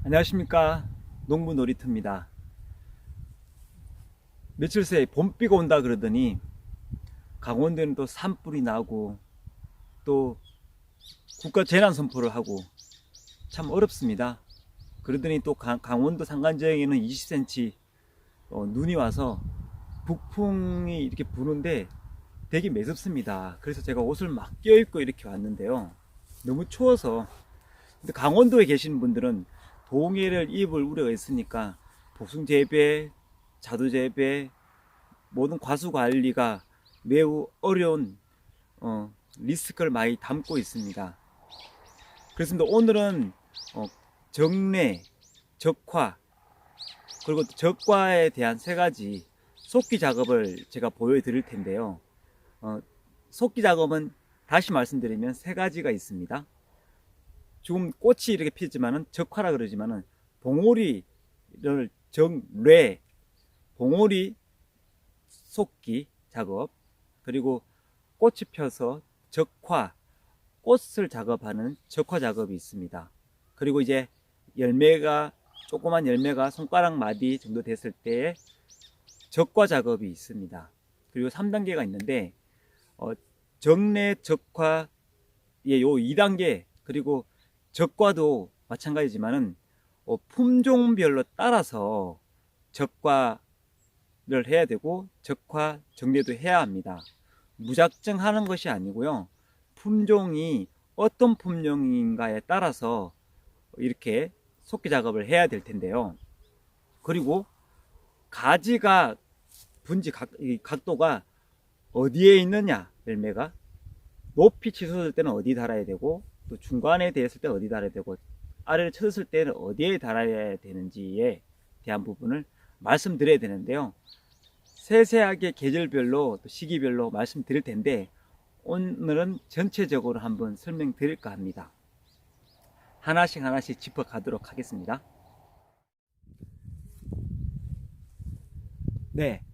안녕하십니까, 농부 놀이터입니다. 며칠 새에 봄비가 온다 그러더니 강원도는 또 산불이 나고 또 국가 재난 선포를 하고 참 어렵습니다. 그러더니 또 강원도 산간지역에는 20cm 눈이 와서 북풍이 이렇게 부는데 되게 매섭습니다. 그래서 제가 옷을 막 껴입고 이렇게 왔는데요, 너무 추워서. 근데 강원도에 계시는 분들은 동해를 입을 우려가 있으니까 복숭 재배, 자두 재배, 모든 과수 관리가 매우 어려운 리스크를 많이 담고 있습니다. 그렇습니다. 오늘은 정례, 적화, 그리고 적과에 대한 세 가지 속기 작업을 제가 보여드릴 텐데요. 속기 작업은 다시 말씀드리면 세 가지가 있습니다. 지금 꽃이 이렇게 피지만은 적화라 그러지만은 봉오리를 정례, 봉오리 속기 작업, 그리고 꽃이 펴서 적화, 꽃을 작업하는 적화 작업이 있습니다. 그리고 이제 열매가, 조그만 열매가 손가락 마디 정도 됐을 때의 적과 작업이 있습니다. 그리고 3단계가 있는데 정례, 적화, 요 2단계, 그리고 적과도 마찬가지지만은 품종별로 따라서 적과를 해야 되고 적화, 정례도 해야 합니다. 무작정 하는 것이 아니고요, 품종이 어떤 품종인가에 따라서 이렇게 속기 작업을 해야 될 텐데요. 그리고 가지가 분지 각도가 어디에 있느냐, 열매가 높이 치솟을 때는 어디 달아야 되고, 또 중간에 대했을 때 어디 달아야 되고, 아래를 쳐졌을 때는 어디에 달아야 되는지에 대한 부분을 말씀드려야 되는데요, 세세하게 계절별로 또 시기별로 말씀드릴 텐데 오늘은 전체적으로 한번 설명드릴까 합니다. 하나씩 짚어 가도록 하겠습니다. 네,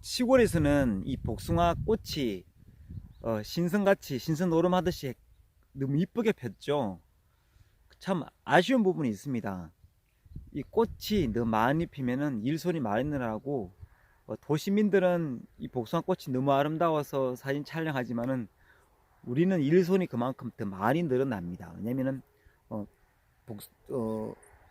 시골에서는 이 복숭아 꽃이 신선같이 신선 노름하듯이 너무 이쁘게 폈죠. 참 아쉬운 부분이 있습니다. 이 꽃이 너무 많이 피면은 일손이 많이 늘어나고, 도시민들은 이 복숭아 꽃이 너무 아름다워서 사진 촬영하지만은 우리는 일손이 그만큼 더 많이 늘어납니다. 왜냐면은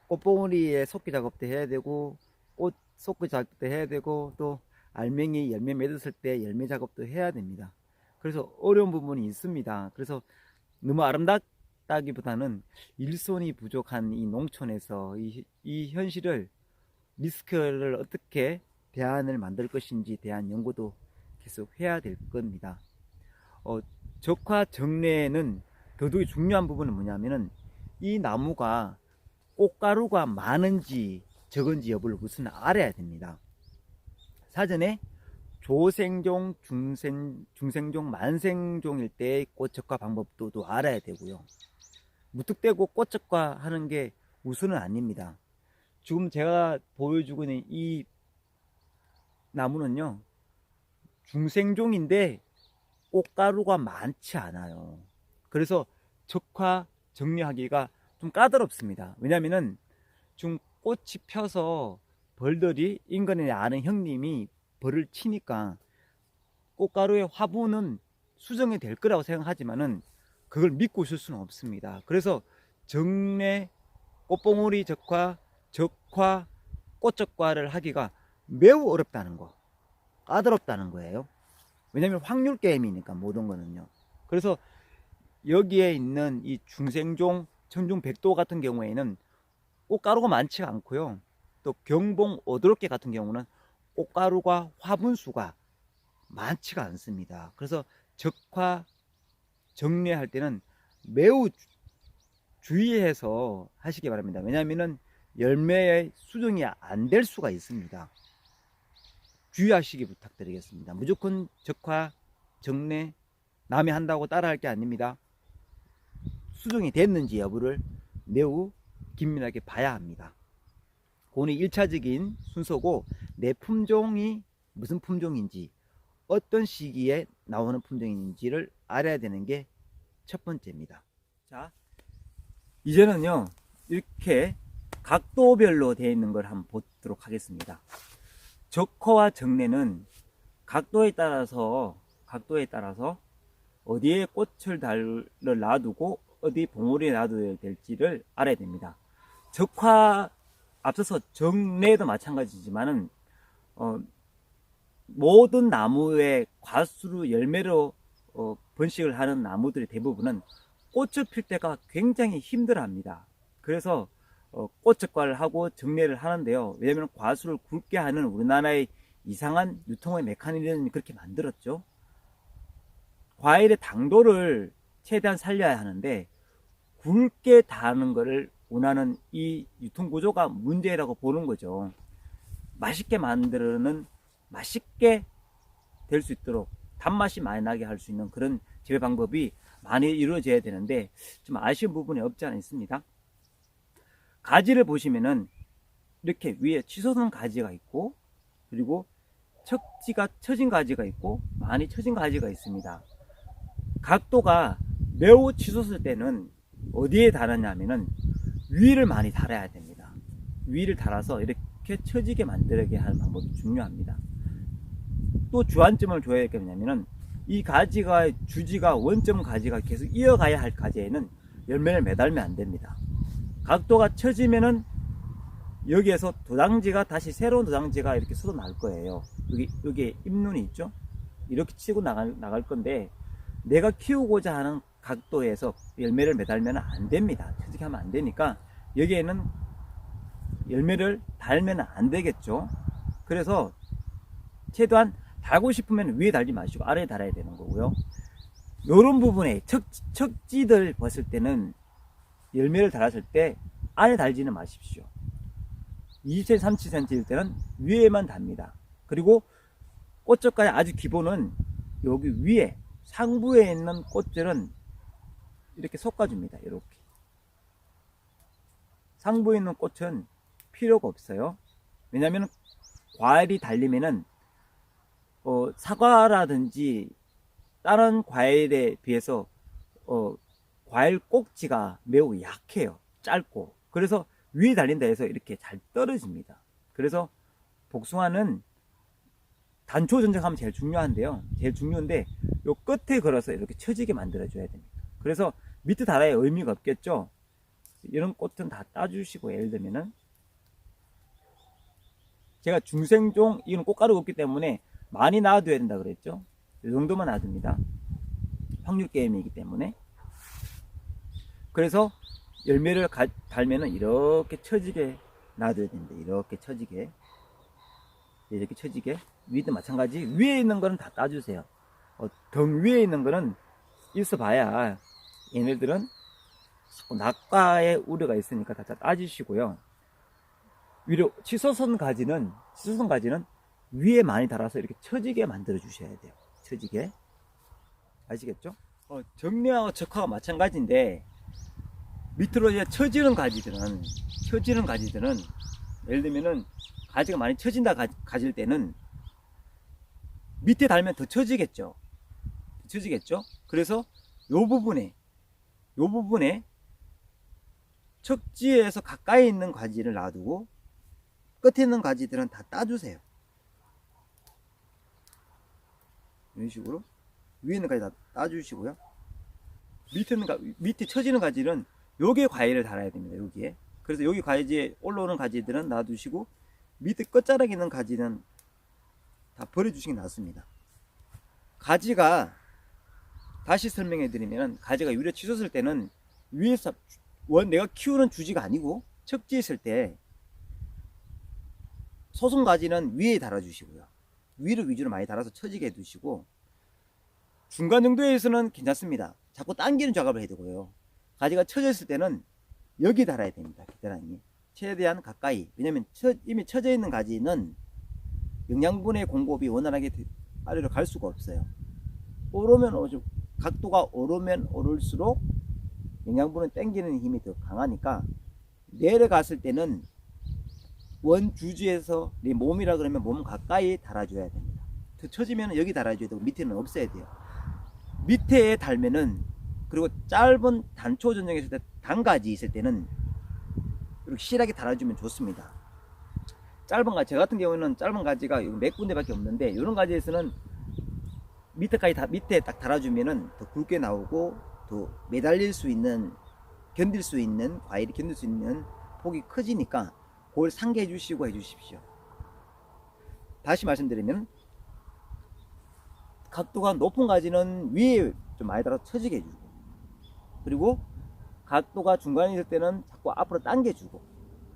꽃봉오리에 속기 작업도 해야 되고, 꽃 속기 작업도 해야 되고, 또 알맹이 열매 맺었을 때 열매 작업도 해야 됩니다. 그래서 어려운 부분이 있습니다. 그래서 너무 아름답다기보다는 일손이 부족한 이 농촌에서 이 현실을, 리스크를 어떻게 대안을 만들 것인지 대한 연구도 계속 해야 될 겁니다. 적화 정례는 더더욱 중요한 부분은 뭐냐면은 이 나무가 꽃가루가 많은지 적은지 여부를 우선 알아야 됩니다. 사전에 조생종, 중생종, 만생종일 때의 꽃적화 방법도 알아야 되고요. 무턱대고 꽃적화 하는 게 우선은 아닙니다. 지금 제가 보여주고 있는 이 나무는요, 중생종인데 꽃가루가 많지 않아요. 그래서 적화 정리하기가 좀 까다롭습니다. 왜냐면은 지금 꽃이 펴서 벌들이, 인근에 아는 형님이 벌을 치니까 꽃가루의 화분은 수정이 될 거라고 생각하지만은 그걸 믿고 있을 수는 없습니다. 그래서 정례, 꽃봉오리 적화, 적화, 꽃적과를 하기가 매우 어렵다는 거, 까다롭다는 거예요. 왜냐면 확률 게임이니까 모든 거는요. 그래서 여기에 있는 이 중생종, 청중 백도 같은 경우에는 꽃가루가 많지 않고요, 또 경봉, 오도롭게 같은 경우는 꽃가루가 화분수가 많지가 않습니다. 그래서 적화 정례할 때는 매우 주의해서 하시기 바랍니다. 왜냐하면 열매의 수정이 안 될 수가 있습니다. 주의하시기 부탁드리겠습니다. 무조건 적화, 정례, 남이 한다고 따라할 게 아닙니다. 수정이 됐는지 여부를 매우 긴밀하게 봐야 합니다. 그거는 1차적인 순서고, 내 품종이 무슨 품종인지, 어떤 시기에 나오는 품종인지를 알아야 되는 게 첫 번째입니다. 자, 이제는요, 이렇게 각도별로 되어 있는 걸 한번 보도록 하겠습니다. 적화와 정례는 각도에 따라서 어디에 꽃을 놔두고 어디 봉우리에 놔둬야 될지를 알아야 됩니다. 적화, 앞서서 정례도 마찬가지지만은 모든 나무의 과수로 열매로 번식을 하는 나무들의 대부분은 꽃을 필 때가 굉장히 힘들어합니다. 그래서 꽃적과를 하고 정례를 하는데요. 왜냐하면 과수를 굵게 하는 우리나라의 이상한 유통의 메커니즘이 그렇게 만들었죠. 과일의 당도를 최대한 살려야 하는데 굵게 다는 것을 원하는 이 유통구조가 문제라고 보는 거죠. 맛있게 만들어는 맛있게 될 수 있도록 단맛이 많이 나게 할 수 있는 그런 재배 방법이 많이 이루어져야 되는데 좀 아쉬운 부분이 없지 않아 있습니다. 가지를 보시면은 이렇게 위에 치솟은 가지가 있고, 그리고 척지가 처진 가지가 있고, 많이 처진 가지가 있습니다. 각도가 매우 치솟을 때는 어디에 달았냐면은 위를 많이 달아야 됩니다. 위를 달아서 이렇게 처지게 만들게 하는 방법이 중요합니다. 또 주안점을 줘야 되겠냐면은 이 가지가 주지가 원점 가지가 계속 이어가야 할 가지에는 열매를 매달면 안 됩니다. 각도가 처지면은 여기에서 도당지가 다시 새로운 도당지가 이렇게 쏟아날 거예요. 여기 잎눈이 있죠? 이렇게 치고 나갈 건데, 내가 키우고자 하는 각도에서 열매를 매달면 안 됩니다. 처지게 하면 안 되니까 여기에는 열매를 달면 안 되겠죠. 그래서 최대한 달고 싶으면 위에 달지 마시고 아래에 달아야 되는 거고요. 이런 부분에 척지들 봤을 때는 열매를 달았을 때 안에 달지는 마십시오. 20cm, 30cm일 때는 위에만 답니다. 그리고 꽃적과의 아주 기본은 여기 위에 상부에 있는 꽃들은 이렇게 솎아줍니다. 이렇게 상부에 있는 꽃은 필요가 없어요. 왜냐하면 과일이 달리면은 사과라든지 다른 과일에 비해서 과일 꼭지가 매우 약해요. 짧고. 그래서 위에 달린다 해서 이렇게 잘 떨어집니다. 그래서 복숭아는 단초 전착하면 제일 중요한데요. 제일 중요한데 요 끝에 걸어서 이렇게 처지게 만들어 줘야 됩니다. 그래서 밑에 달아야 의미가 없겠죠. 이런 꽃은 다 따주시고, 예를 들면은 제가 중생종, 이건 꽃가루가 없기 때문에 많이 놔둬야 된다 그랬죠. 이 정도만 놔둡니다. 확률 게임이기 때문에. 그래서 열매를 달면은 이렇게 처지게 놔둬야 됩니다. 이렇게 처지게. 위도 마찬가지. 위에 있는 거는 다 따주세요. 등 위에 있는 거는 있어 봐야 얘네들은 낙과의 우려가 있으니까 다 따주시고요. 위로 치솟은 가지는 위에 많이 달아서 이렇게 처지게 만들어 주셔야 돼요. 처지게. 아시겠죠? 정례하고 적화가 마찬가지인데, 밑으로 이제 처지는 가지들은 예를 들면은 가지가 많이 처진다 가질 때는 밑에 달면 더 처지겠죠. 그래서 요 부분에 척지에서 가까이 있는 가지를 놔두고 끝에 있는 가지들은 다 따주세요. 이런 식으로 위에 있는 가지 다 따주시고요. 밑에 처지는 가지는 여기에 과일을 달아야 됩니다. 여기에. 그래서 여기 가지에 올라오는 가지들은 놔두시고 밑에 끝자락에 있는 가지는 다 버려주시는 게 낫습니다. 가지가 다시 설명해 드리면, 가지가 위로 치솟을 때는 위에서 내가 키우는 주지가 아니고 척지 있을 때 소송 가지는 위에 달아주시고요. 위를 위주로 많이 달아서 처지게 해두시고, 중간 정도에서는 괜찮습니다. 자꾸 당기는 작업을 해야 되고요. 가지가 처져 있을 때는 여기 달아야 됩니다. 겨드랑이 최대한 가까이. 왜냐면 이미 쳐져 있는 가지는 영양분의 공급이 원활하게 아래로 갈 수가 없어요. 오르면 각도가 오르면 오를수록 영양분은 당기는 힘이 더 강하니까 내려갔을 때는 원주지에서 내 몸이라 그러면 몸 가까이 달아줘야 됩니다. 더 쳐지면 여기 달아줘야 되고 밑에는 없어야 돼요. 밑에 달면은, 그리고 짧은 단초 전쟁했을 때 단가지 있을 때는 이렇게 실하게 달아주면 좋습니다. 짧은 가지, 저 같은 경우는 짧은 가지가 몇 군데밖에 없는데 이런 가지에서는 밑에 딱 달아주면은 더 굵게 나오고 더 매달릴 수 있는, 견딜 수 있는, 과일이 견딜 수 있는 폭이 커지니까 그걸 상기해 주시고 해주십시오. 다시 말씀드리면 각도가 높은 가지는 위에 좀 많이 달아 처지게 해주고, 그리고 각도가 중간에 있을 때는 자꾸 앞으로 당겨주고,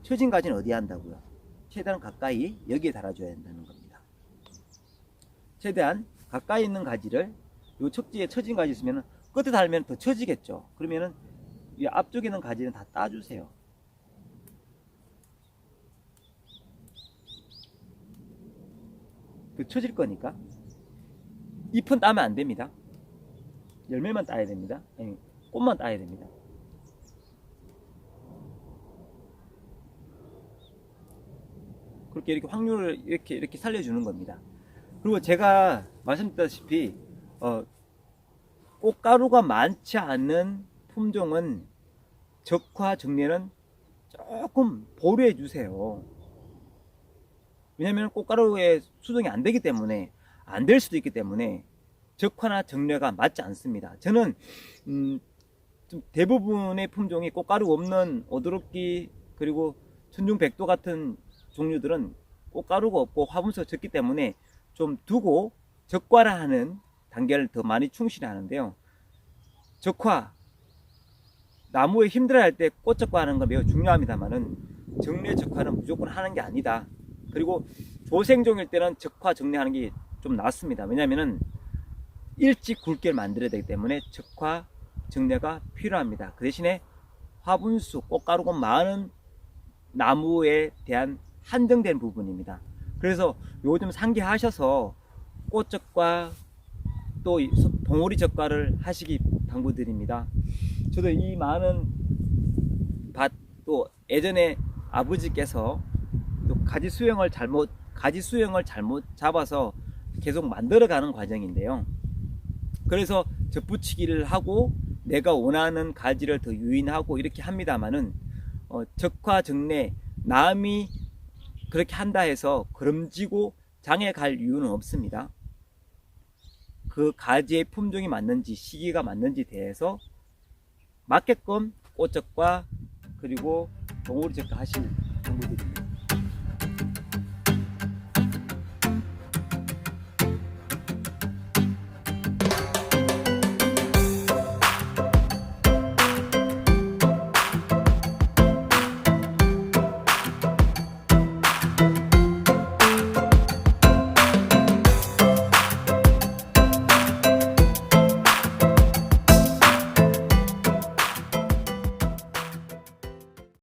처진 가지는 어디에 한다고요? 최대한 가까이 여기에 달아줘야 한다는 겁니다. 최대한 가까이 있는 가지를, 요 척지에 처진 가지 있으면 끝에 달면 더 처지겠죠. 그러면은 이 앞쪽에 있는 가지는 다 따주세요. 그 처질 거니까. 잎은 따면 안 됩니다. 열매만 따야 됩니다. 아니, 꽃만 따야 됩니다. 그렇게 이렇게 확률을 이렇게 살려주는 겁니다. 그리고 제가 말씀드렸다시피 꽃가루가 많지 않은 품종은 적화 정례는 조금 보류해 주세요. 왜냐하면 꽃가루에 수정이 안 되기 때문에, 안 될 수도 있기 때문에 적화나 정례가 맞지 않습니다. 저는 좀 대부분의 품종이 꽃가루 없는 오드롭기, 그리고 천중백도 같은 종류들은 꽃가루가 없고 화분수가 적기 때문에 좀 두고 적과라하는 단계를 더 많이 충실하는데요. 적화, 나무에 힘들어할 때 꽃적화하는 건 매우 중요합니다만은 정례 적화는 무조건 하는 게 아니다. 그리고 조생종일 때는 적화 정례하는 게 좀 낫습니다. 왜냐하면은 일찍 굵기를 만들어야 되기 때문에 적화 정례가 필요합니다. 그 대신에 화분수, 꽃가루가 많은 나무에 대한 한정된 부분입니다. 그래서 요즘 상기하셔서 꽃적과 또 봉우리 적과를 하시기 당부드립니다. 저도 이 많은 밭, 또 예전에 아버지께서 또 가지 수영을 잘못 잡아서 계속 만들어가는 과정인데요. 그래서 접붙이기를 하고 내가 원하는 가지를 더 유인하고 이렇게 합니다만은 적화 정례, 남이 그렇게 한다 해서 그름지고 장에 갈 이유는 없습니다. 그 가지의 품종이 맞는지 시기가 맞는지 대해서 맞게끔 꽃적과 그리고 봉우리 적과 하실 정보들입니다.